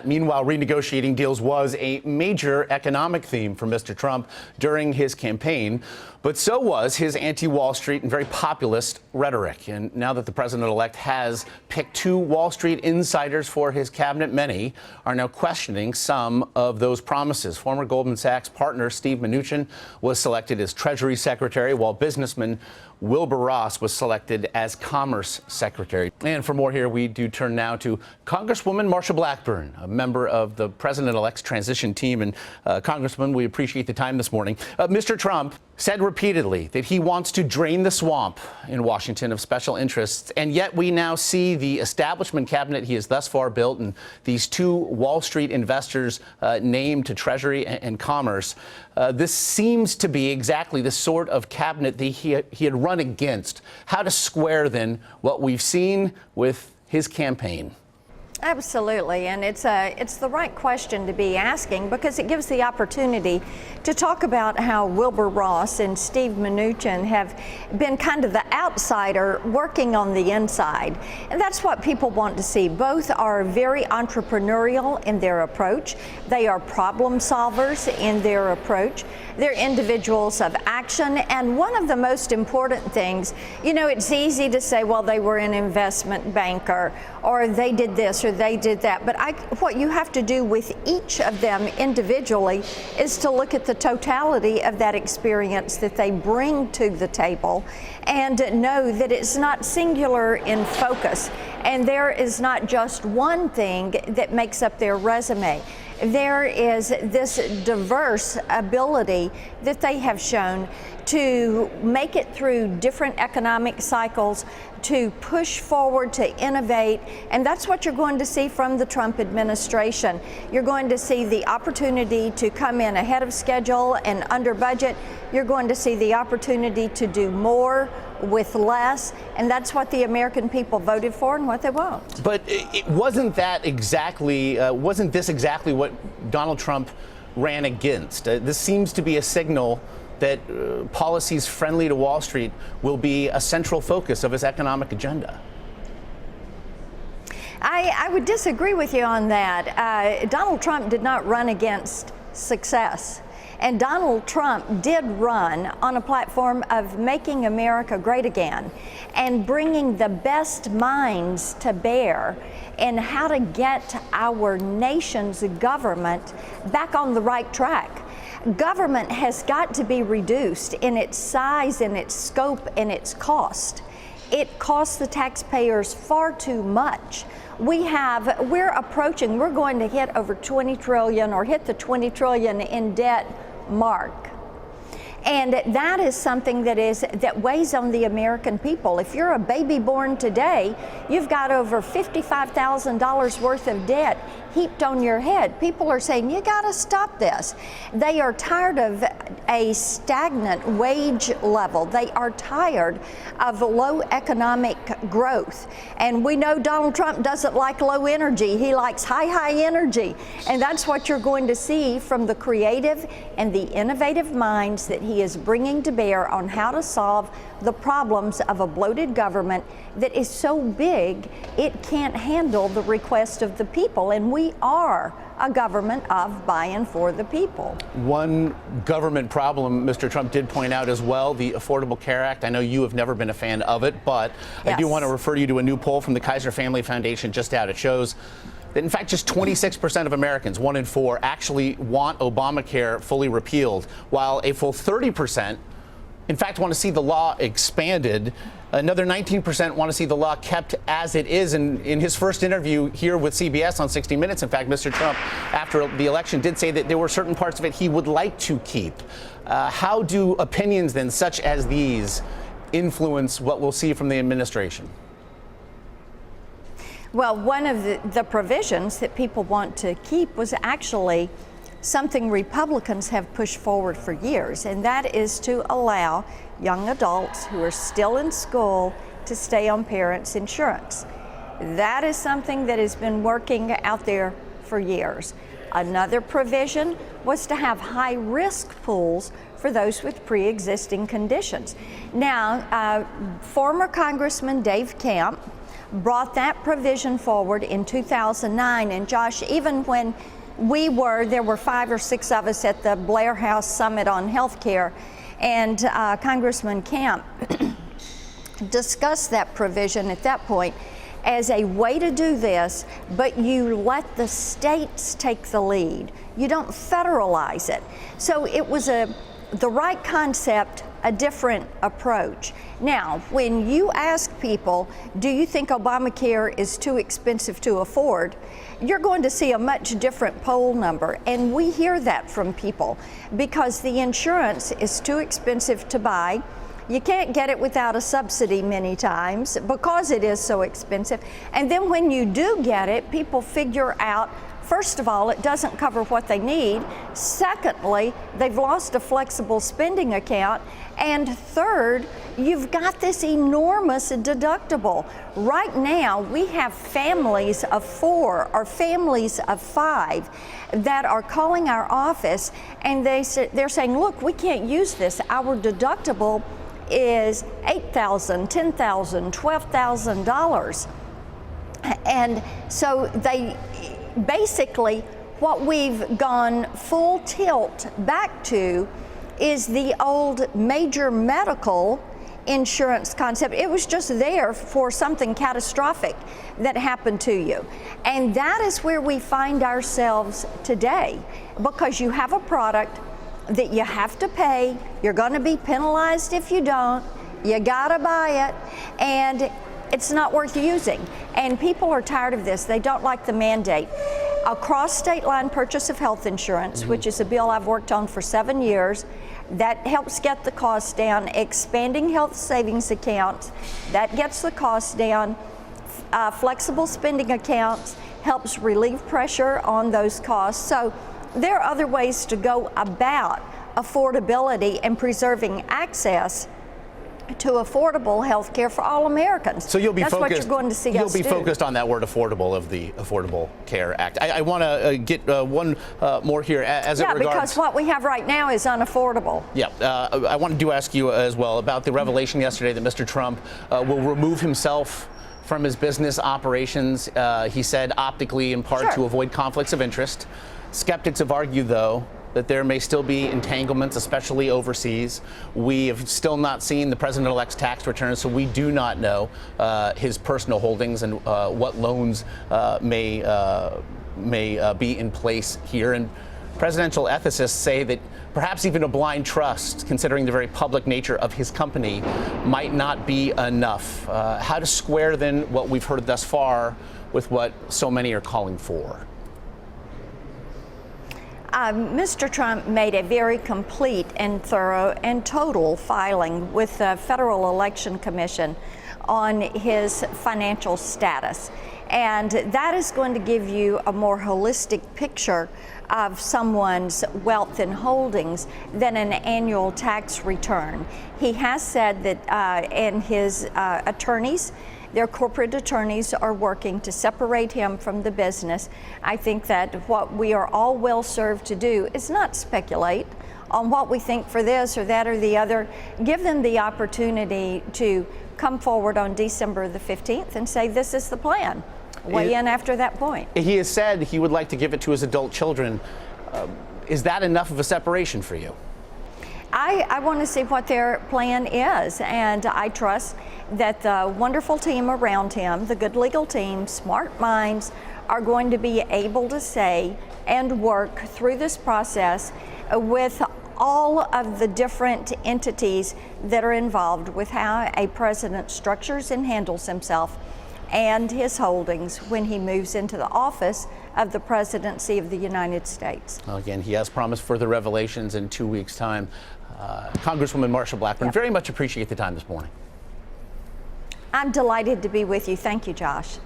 that. Meanwhile, renegotiating deals was a major economic theme for Mr. Trump during his campaign, but so was his anti-Wall Street and very populist rhetoric. And now that the president-elect has picked two Wall Street insiders for his cabinet, many are now questioning some of those promises. Former Goldman Sachs partner Steve Mnuchin was selected as Treasury Secretary, while businessman Wilbur Ross was selected as Commerce Secretary. And for more here, we do turn now to Congresswoman Marsha Blackburn, a member of the president-elect's transition team. And Congressman, we appreciate the time this morning. Mr. Trump said repeatedly that he wants to drain the swamp in Washington of special interests. And yet we now see the establishment cabinet he has thus far built and these two Wall Street investors named to Treasury and Commerce. This seems to be exactly the sort of cabinet that he had run against. How to square, then, what we've seen with his campaign? Absolutely, and it's the right question to be asking, because it gives the opportunity to talk about how Wilbur Ross and Steve Mnuchin have been kind of the outsider working on the inside. And that's what people want to see. Both are very entrepreneurial in their approach. They are problem solvers in their approach. They're individuals of action. And one of the most important things, you know, it's easy to say, well, they were an investment banker, or they did this, or they did that. But what you have to do with each of them individually is to look at the totality of that experience that they bring to the table and know that it's not singular in focus. And there is not just one thing that makes up their resume. There is this diverse ability that they have shown to make it through different economic cycles, to push forward, to innovate. And that's what you're going to see from the Trump administration. You're going to see the opportunity to come in ahead of schedule and under budget. You're going to see the opportunity to do more with less, and that's what the American people voted for and what they want. But it wasn't this exactly what Donald Trump ran against? This seems to be a signal that policies friendly to Wall Street will be a central focus of his economic agenda. I would disagree with you on that. Donald Trump did not run against success. And Donald Trump did run on a platform of making America great again and bringing the best minds to bear in how to get our nation's government back on the right track. Government has got to be reduced in its size, in its scope, and its cost. It costs the taxpayers far too much. We're going to hit over 20 trillion or hit the 20 trillion in debt mark. And that is something that weighs on the American people. If you're a baby born today, you've got over $55,000 worth of debt heaped on your head. People are saying, you got to stop this. They are tired of a stagnant wage level. They are tired of low economic growth. And we know Donald Trump doesn't like low energy. He likes high energy. And that's what you're going to see from the creative and the innovative minds that he is bringing to bear on how to solve the problems of a bloated government that is so big it can't handle the request of the people. And we are a government of, by, and for the people. One government problem Mr. Trump did point out as well, the Affordable Care Act. I know you have never been a fan of it, but yes. I do want to refer you to a new poll from the Kaiser Family Foundation just out. It shows that, in fact, just 26% of Americans, 1 in 4, actually want Obamacare fully repealed, while a full 30%, in fact, want to see the law expanded. Another 19% want to see the law kept as it is. And in his first interview here with CBS on 60 Minutes, in fact, Mr. Trump, after the election, did say that there were certain parts of it he would like to keep. How do opinions, then, such as these influence what we'll see from the administration? Well, one of the provisions that people want to keep was actually something Republicans have pushed forward for years, and that is to allow young adults who are still in school to stay on parents' insurance. That is something that has been working out there for years. Another provision was to have high-risk pools for those with pre-existing conditions. Now, former Congressman Dave Camp brought that provision forward in 2009. And Josh, even when there were 5 or 6 of us at the Blair House Summit on Healthcare, and Congressman Camp discussed that provision at that point as a way to do this, but you let the states take the lead. You don't federalize it. So it was the right concept, a different approach. Now, when you ask people, do you think Obamacare is too expensive to afford? You're going to see a much different poll number. And we hear that from people because the insurance is too expensive to buy. You can't get it without a subsidy many times because it is so expensive. And then when you do get it, people figure out, first of all, it doesn't cover what they need. Secondly, they've lost a flexible spending account. And third, you've got this enormous deductible. Right now, we have families of 4 or families of 5 that are calling our office, and they're saying, look, we can't use this. Our deductible is $8,000, $10,000, $12,000. And so basically, what we've gone full tilt back to is the old major medical insurance concept. It was just there for something catastrophic that happened to you. And that is where we find ourselves today, because you have a product that you have to pay, you're going to be penalized if you don't, you got to buy it, and it's not worth using. And people are tired of this. They don't like the mandate. Across state line purchase of health insurance, which is a bill I've worked on for 7 years, that helps get the cost down. Expanding health savings accounts, that gets the cost down. Flexible spending accounts helps relieve pressure on those costs. So there are other ways to go about affordability and preserving access to affordable health care for all Americans. So you'll be That's focused, what you're going to see you'll us be do. focused on that word affordable of the Affordable Care Act. I want to get one more here as it regards. Yeah, because what we have right now is unaffordable. Yeah, I wanted to ask you as well about the revelation yesterday that Mr. Trump will remove himself from his business operations. He said optically, in part, to avoid conflicts of interest. Skeptics have argued, though, that there may still be entanglements, especially overseas. We have still not seen the president-elect's tax returns, so we do not know his personal holdings and what loans may be in place here. And presidential ethicists say that perhaps even a blind trust, considering the very public nature of his company, might not be enough. How to square, then, what we've heard thus far with what so many are calling for? Mr. Trump made a very complete and thorough and total filing with the Federal Election Commission on his financial status. And that is going to give you a more holistic picture of someone's wealth and holdings than an annual tax return. He has said that, and his attorneys, their corporate attorneys, are working to separate him from the business. I think that what we are all well served to do is not speculate on what we think for this or that or the other. Give them the opportunity to come forward on December the 15th and say, this is the plan. Weigh in after that point. He has said he would like to give it to his adult children. Is that enough of a separation for you? I want to see what their plan is, and I trust that the wonderful team around him, the good legal team, smart minds, are going to be able to say and work through this process with all of the different entities that are involved with how a president structures and handles himself and his holdings when he moves into the office of the presidency of the United States. Well, again, he has promised further revelations in 2 weeks' time. Congresswoman Marsha Blackburn, very much appreciate the time this morning. I'm delighted to be with you. Thank you, Josh.